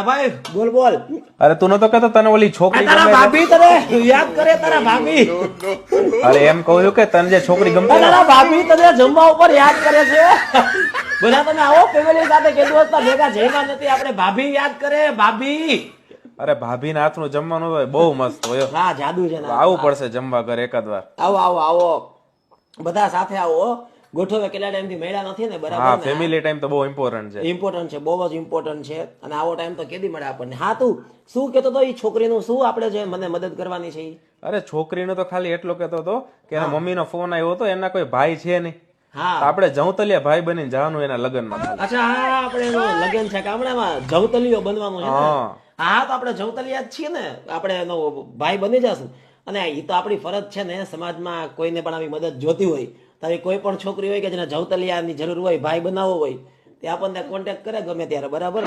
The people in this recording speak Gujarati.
હા ભાઈ બોલ બોલ. અરે તું નતો કહેતો તને ઓલી છોકરી તારા ગમે છે? ભાભી તને યાદ કરે, તારા ભાભી અરે એમ કહું છું કે તને જે છોકરી ગમતી હોય, તારા ભાભી તને જમવા ઉપર યાદ કરે છે. બધા તમે આવો ફેમિલી સાથે કેટલું વસ્તુ ભેગા જઈમાં નથી, આપણે ભાભી યાદ કરે ભાભી. અરે ભાભીના હાથનું જમવાનું હોય બહુ મસ્ત હોય હો. હા જાદુ છે ને. આવવું પડશે જમવા ઘરે એકાદ વાર. આવો આવો આવો બધા સાથે આવો. ગોઠવે કેટલા ટાઈમથી મળ્યા નથી ને, હા, બરાબર ને? ફેમિલી ટાઈમ તો બહુ ઇમ્પોર્ટન્ટ છે. ઇમ્પોર્ટન્ટ છે, બહુ જ ઇમ્પોર્ટન્ટ છે. અને આવો ટાઈમ તો કેદી મળે આપણને. હા તું શું કેતો તો એ છોકરીનું શું આપણે જે મને મદદ કરવાની છે ઈ? અરે છોકરીનો તો ખાલી એટલો કહેતો હતો કે એના મમ્મીનો ફોન આવ્યો હતો, એના કોઈ ભાઈ છે નહીં, હા તો આપણે જવતલિયા ભાઈ બનીને જવાનું એના લગ્નમાં. અચ્છા હા આપણે એનું લગ્ન છે ગામડામાં, જવતલીઓ બનવાનું છે ને? હા. હા તો આપણે જવતલિયા જ છીએ ને, આપણે એનો ભાઈ બની જશું. અને એ તો આપણી ફરજ છે ને, સમાજમાં કોઈને પણ આવી મદદ જોતી હોય તો આવી કોઈ પણ છોકરી હોય કે જેને જવતલિયાની જરૂર હોય, ભાઈ બનાવવો હોય, તે આપણને કોન્ટેક્ટ કરે ગમે ત્યારે, બરાબર.